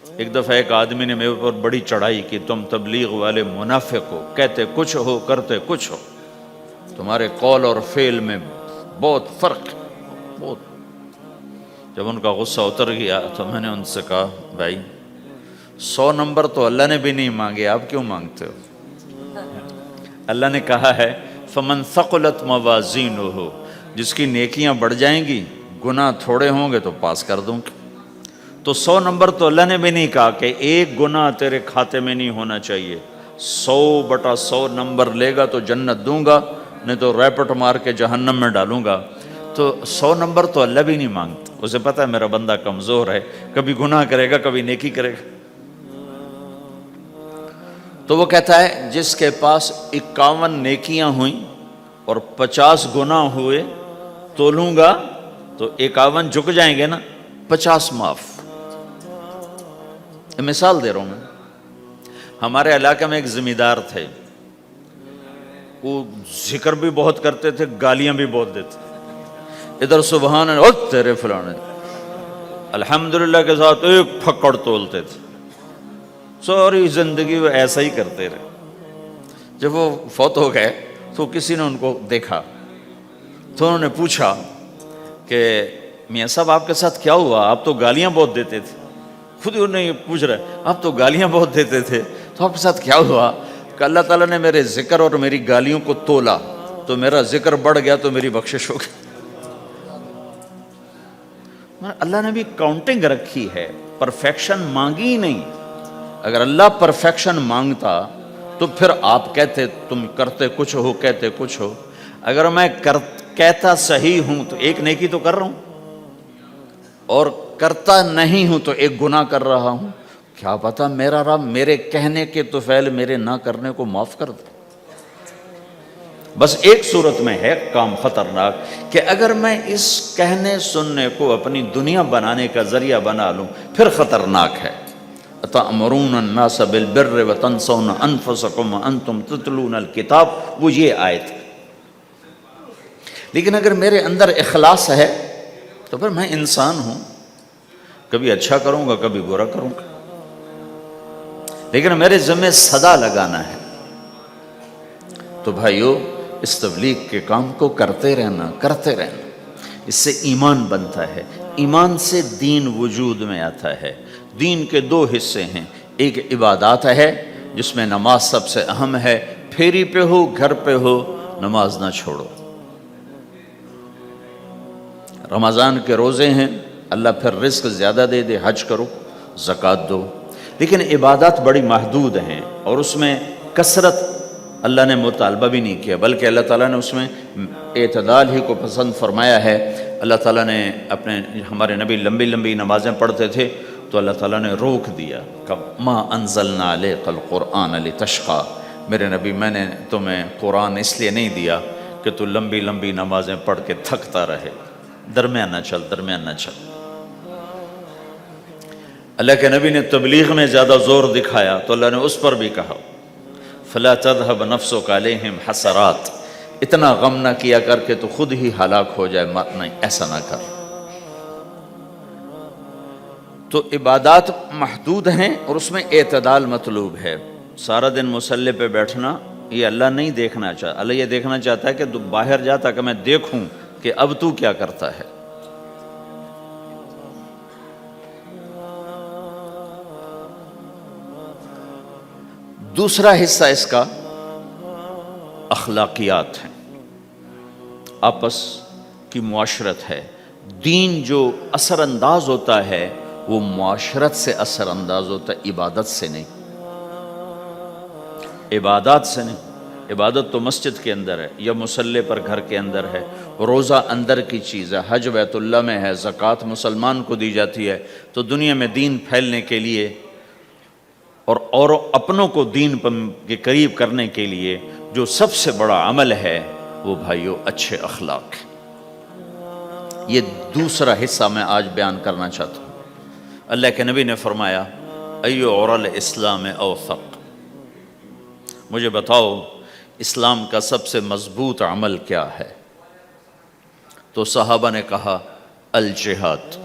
ایک دفعہ ایک آدمی نے میرے پر بڑی چڑھائی کی، تم تبلیغ والے منافق ہو، کہتے کچھ ہو کرتے کچھ ہو، تمہارے قول اور فعل میں بہت فرق ہے، بہت۔ جب ان کا غصہ اتر گیا تو میں نے ان سے کہا بھائی 100 نمبر تو اللہ نے بھی نہیں مانگے، آپ کیوں مانگتے ہو؟ اللہ نے کہا ہے فمن ثقلت موازینہ، جس کی نیکیاں بڑھ جائیں گی گناہ تھوڑے ہوں گے تو پاس کر دوں گا۔ تو 100 نمبر تو اللہ نے بھی نہیں کہا کہ ایک گناہ تیرے کھاتے میں نہیں ہونا چاہیے، 100/100 نمبر لے گا تو جنت دوں گا، نہیں تو ریپٹ مار کے جہنم میں ڈالوں گا۔ تو 100 نمبر تو اللہ بھی نہیں مانگتا، اسے پتہ ہے میرا بندہ کمزور ہے، کبھی گناہ کرے گا کبھی نیکی کرے گا۔ تو وہ کہتا ہے جس کے پاس 51 نیکیاں ہوئیں اور 50 گناہ ہوئے تولوں گا تو 51 جھک جائیں گے نا، 50 معاف۔ مثال دے رہا ہوں میں، ہمارے علاقے میں ایک زمیندار تھے، وہ ذکر بھی بہت کرتے تھے، گالیاں بھی بہت دیتے، ادھر سبحان اللہ او تیرے فلانے، الحمدللہ کے ساتھ ایک پھکڑ تولتے تھے، ساری زندگی وہ ایسا ہی کرتے رہے۔ جب وہ فوت ہو گئے تو کسی نے ان کو دیکھا تو انہوں نے پوچھا کہ میاں صاحب آپ کے ساتھ کیا ہوا، آپ تو گالیاں بہت دیتے تھے۔ خود ہی انہیں پوچھ رہے آپ تو گالیاں بہت دیتے تھے تو آپ کے ساتھ کیا ہوا؟ کہ اللہ تعالیٰ نے میرے ذکر اور میری گالیوں کو تولا تو میرا ذکر بڑھ گیا تو میری بخشش ہو گئی۔ اللہ نے بھی کاؤنٹنگ رکھی ہے، پرفیکشن مانگی ہی نہیں۔ اگر اللہ پرفیکشن مانگتا تو پھر آپ کہتے تم کرتے کچھ ہو کہتے کچھ ہو۔ اگر میں کہتا صحیح ہوں تو ایک نیکی تو کر رہا ہوں، اور کرتا نہیں ہوں تو ایک گناہ کر رہا ہوں، کیا پتا میرا رب میرے کہنے کے طفیل میرے نہ کرنے کو معاف کر دے۔ بس ایک صورت میں ہے کام خطرناک کہ اگر میں اس کہنے سننے کو اپنی دنیا بنانے کا ذریعہ بنا لوں پھر خطرناک ہے۔ أَتَأْمُرُونَ النَّاسَ بِالْبِرِّ وَتَنْسَوْنَ أَنفُسَكُمْ وَأَنْتُمْ تُتْلُونَ الْكِتَابَ، وہ یہ آیت ہے۔ لیکن اگر میرے اندر اخلاص ہے تو پھر میں انسان ہوں، کبھی اچھا کروں گا کبھی برا کروں گا، لیکن میرے ذمہ صدا لگانا ہے۔ تو بھائیو اس تبلیغ کے کام کو کرتے رہنا، اس سے ایمان بنتا ہے، ایمان سے دین وجود میں آتا ہے۔ دین کے 2 حصے ہیں، ایک عبادات ہے جس میں نماز سب سے اہم ہے، پھیری پہ ہو گھر پہ ہو نماز نہ چھوڑو۔ رمضان کے روزے ہیں، اللہ پھر رزق زیادہ دے دے، حج کرو، زکوٰۃ دو، لیکن عبادات بڑی محدود ہیں اور اس میں کثرت اللہ نے مطالبہ بھی نہیں کیا، بلکہ اللہ تعالیٰ نے اس میں اعتدال ہی کو پسند فرمایا ہے۔ اللہ تعالیٰ نے ہمارے نبی لمبی لمبی نمازیں پڑھتے تھے تو اللہ تعالیٰ نے روک دیا کہ ما انزلنا علیک القرآن لتشقی، میرے نبی میں نے تمہیں قرآن اس لیے نہیں دیا کہ تو لمبی لمبی نمازیں پڑھ کے تھکتا رہے، درمیان نہ چل۔ اللہ کے نبی نے تبلیغ میں زیادہ زور دکھایا تو اللہ نے اس پر بھی کہا فلا تذهب نفسك علیہم حسرات، اتنا غم نہ کیا کر کے تو خود ہی ہلاک ہو جائے، نہیں ایسا نہ کر۔ تو عبادات محدود ہیں اور اس میں اعتدال مطلوب ہے۔ سارا دن مصلی پہ بیٹھنا یہ اللہ نہیں دیکھنا چاہتا، اللہ یہ دیکھنا چاہتا ہے کہ تو باہر جا تاکہ میں دیکھوں کہ اب تو کیا کرتا ہے۔ دوسرا حصہ اس کا اخلاقیات ہیں، آپس کی معاشرت ہے۔ دین جو اثر انداز ہوتا ہے وہ معاشرت سے اثر انداز ہوتا ہے، عبادت سے نہیں، عبادات سے نہیں۔ عبادت تو مسجد کے اندر ہے یا مصلی پر گھر کے اندر ہے، روزہ اندر کی چیز ہے، حج بیت اللہ میں ہے، زکوٰۃ مسلمان کو دی جاتی ہے۔ تو دنیا میں دین پھیلنے کے لیے اور اپنوں کو دین کے قریب کرنے کے لیے جو سب سے بڑا عمل ہے وہ بھائیو اچھے اخلاق ہے۔ یہ دوسرا حصہ میں آج بیان کرنا چاہتا ہوں۔ اللہ کے نبی نے فرمایا ایو عُرَى الاسلام اوثق، مجھے بتاؤ اسلام کا سب سے مضبوط عمل کیا ہے؟ تو صحابہ نے کہا الجہاد،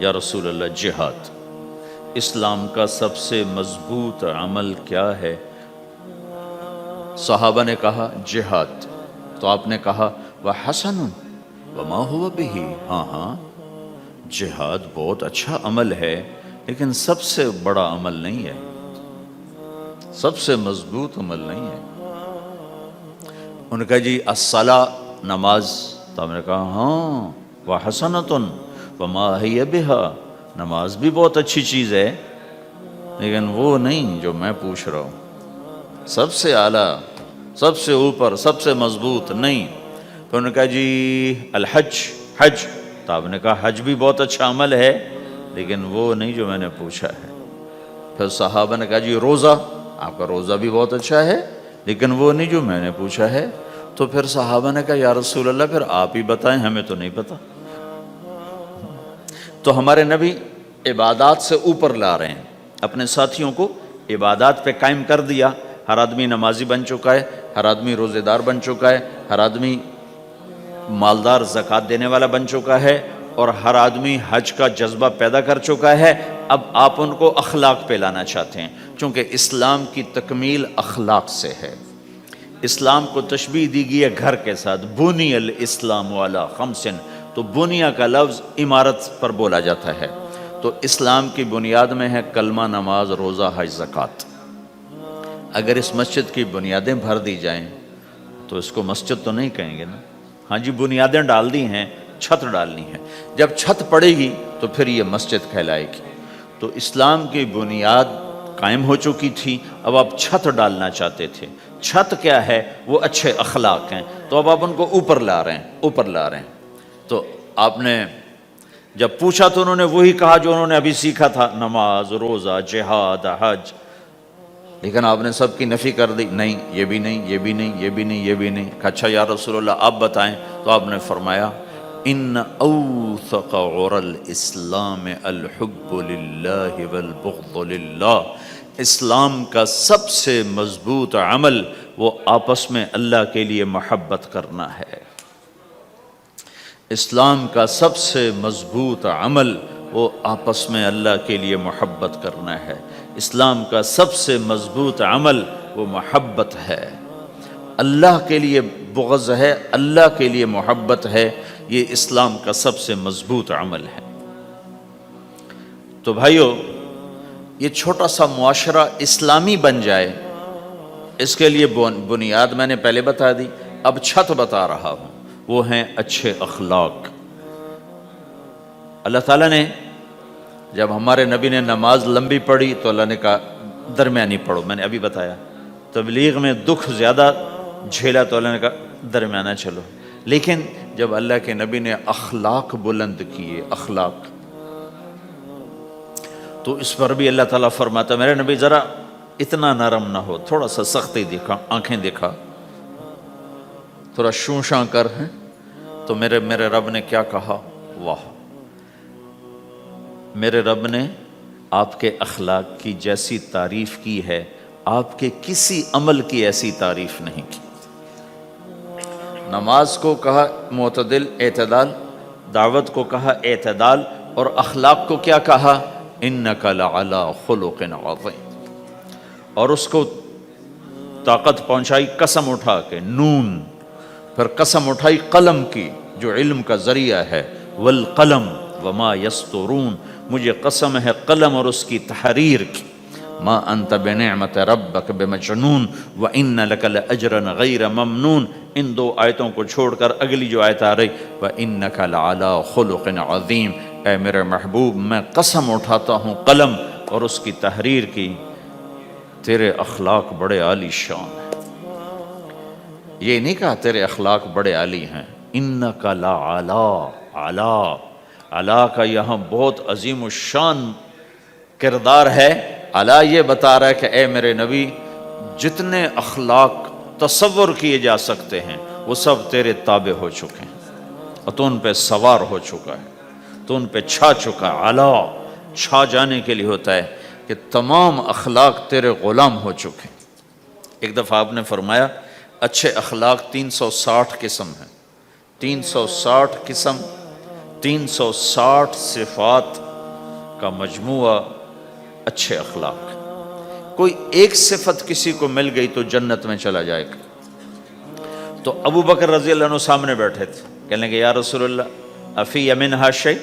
یا رسول اللہ جہاد۔ اسلام کا سب سے مضبوط عمل کیا ہے؟ صحابہ نے کہا جہاد، تو آپ نے کہا وَحَسَنٌ وَمَا هُوَ بِهِ، ہاں ہاں جہاد بہت اچھا عمل ہے لیکن سب سے بڑا عمل نہیں ہے، سب سے مضبوط عمل نہیں ہے۔ انہوں نے کہا جی الصلاۃ، نماز، تو ہم نے کہا ہاں وَحَسَنَةٌ وَمَا هِيَ بِهَا، نماز بھی بہت اچھی چیز ہے لیکن وہ نہیں جو میں پوچھ رہا ہوں، سب سے اعلیٰ، سب سے اوپر، سب سے مضبوط نہیں۔ تو انہوں نے کہا جی الحج، حج، تو آپ نے کہا حج بھی بہت اچھا عمل ہے لیکن وہ نہیں جو میں نے پوچھا ہے۔ پھر صحابہ نے کہا جی روزہ، آپ کا روزہ بھی بہت اچھا ہے لیکن وہ نہیں جو میں نے پوچھا ہے۔ تو پھر صحابہ نے کہا یا رسول اللہ پھر آپ ہی بتائیں، ہمیں تو نہیں پتا۔ تو ہمارے نبی عبادات سے اوپر لا رہے ہیں، اپنے ساتھیوں کو عبادات پہ قائم کر دیا۔ ہر آدمی نمازی بن چکا ہے، ہر آدمی روزے دار بن چکا ہے، ہر آدمی مالدار زکوٰۃ دینے والا بن چکا ہے، اور ہر آدمی حج کا جذبہ پیدا کر چکا ہے۔ اب آپ ان کو اخلاق پہ لانا چاہتے ہیں، چونکہ اسلام کی تکمیل اخلاق سے ہے۔ اسلام کو تشبیہ دی گئی ہے گھر کے ساتھ، بنی الاسلام علی خمس، تو بنیا کا لفظ عمارت پر بولا جاتا ہے، تو اسلام کی بنیاد میں ہے کلمہ، نماز، روزہ، حج، زکوٰۃ۔ اگر اس مسجد کی بنیادیں بھر دی جائیں تو اس کو مسجد تو نہیں کہیں گے نا، ہاں جی بنیادیں ڈال دی ہیں، چھت ڈالنی ہے، جب چھت پڑے گی تو پھر یہ مسجد کہلائے گی۔ تو اسلام کی بنیاد قائم ہو چکی تھی، اب آپ چھت ڈالنا چاہتے تھے۔ چھت کیا ہے؟ وہ اچھے اخلاق ہیں، تو اب آپ ان کو اوپر لا رہے ہیں، اوپر لا رہے ہیں۔ تو آپ نے جب پوچھا تو انہوں نے وہی کہا جو انہوں نے ابھی سیکھا تھا، نماز، روزہ، جہاد، حج، لیکن آپ نے سب کی نفی کر دی، نہیں یہ بھی نہیں، یہ بھی نہیں، یہ بھی نہیں، یہ بھی نہیں۔ کہا اچھا یا رسول اللہ آپ بتائیں، تو آپ نے فرمایا ان اوثق عر الاسلام الحب للہ والبغض للہ، اسلام کا سب سے مضبوط عمل وہ آپس میں اللہ کے لیے محبت کرنا ہے۔ اسلام کا سب سے مضبوط عمل وہ آپس میں اللہ کے لیے محبت کرنا ہے۔ اسلام کا سب سے مضبوط عمل وہ محبت ہے، اللہ کے لیے بغض ہے، اللہ کے لیے محبت ہے، یہ اسلام کا سب سے مضبوط عمل ہے۔ تو بھائیو، یہ چھوٹا سا معاشرہ اسلامی بن جائے، اس کے لیے بنیاد میں نے پہلے بتا دی، اب چھت بتا رہا ہوں، وہ ہیں اچھے اخلاق۔ اللہ تعالیٰ نے جب ہمارے نبی نے نماز لمبی پڑھی تو اللہ نے کہا درمیانی پڑھو، میں نے ابھی بتایا۔ تبلیغ میں دکھ زیادہ جھیلا تو اللہ نے کہا درمیانہ چلو، لیکن جب اللہ کے نبی نے اخلاق بلند کیے، اخلاق، تو اس پر بھی اللہ تعالیٰ فرماتا میرے نبی ذرا اتنا نرم نہ ہو، تھوڑا سا سختی دکھا، آنکھیں دکھا، تھوڑا شوں شاں کر ہیں۔ تو میرے رب نے کیا کہا؟ واہ، میرے رب نے آپ کے اخلاق کی جیسی تعریف کی ہے، آپ کے کسی عمل کی ایسی تعریف نہیں کی۔ نماز کو کہا معتدل، اعتدال، دعوت کو کہا اعتدال، اور اخلاق کو کیا کہا؟ انک لعلی خلق عظیم، اور اس کو طاقت پہنچائی قسم اٹھا کے، نون، پھر قسم اٹھائی قلم کی جو علم کا ذریعہ ہے، والقلم وما یسطرون، مجھے قسم ہے قلم اور اس کی تحریر کی، ما انت بنعمت ربک بمجنون وان لک لاجرا غیر ممنون۔ ان دو آیتوں کو چھوڑ کر اگلی جو آیت آ رہی وانک لعلی خلق عظیم، اے میرے محبوب میں قسم اٹھاتا ہوں قلم اور اس کی تحریر کی، تیرے اخلاق بڑے عالی شان ہیں۔ یہ نہیں کہا تیرے اخلاق بڑے عالی ہیں، انک لعلی، علا، علا کا یہاں بہت عظیم الشان کردار ہے۔ علا یہ بتا رہا ہے کہ اے میرے نبی جتنے اخلاق تصور کیے جا سکتے ہیں وہ سب تیرے تابع ہو چکے ہیں، اور تو ان پہ سوار ہو چکا ہے، تو ان پہ چھا چکا ہے۔ علا چھا جانے کے لیے ہوتا ہے کہ تمام اخلاق تیرے غلام ہو چکے ہیں۔ ایک دفعہ آپ نے فرمایا اچھے اخلاق 360 قسم ہیں، 360 قسم، 360 صفات کا مجموعہ اچھے اخلاق. کوئی ایک صفت کسی کو مل گئی تو جنت میں چلا جائے گا. تو ابو بکر رضی اللہ عنہ سامنے بیٹھے تھے, کہنے لگے یا رسول اللہ افی منہا شیء,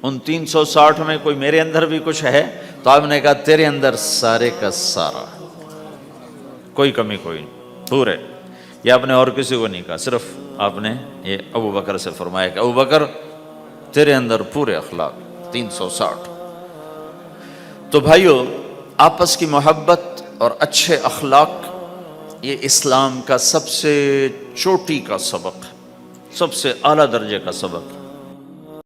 ان 360 میں کوئی میرے اندر بھی کچھ ہے؟ تو آپ نے کہا تیرے اندر سارے کا سارا, کوئی کمی کوئی نہیں, پورے. یہ آپ نے اور کسی کو نہیں کہا, صرف آپ نے یہ ابو بکر سے فرمایا کہ ابو بکر تیرے اندر پورے اخلاق 360. تو بھائیو, آپس کی محبت اور اچھے اخلاق یہ اسلام کا سب سے چوٹی کا سبق, سب سے اعلیٰ درجے کا سبق.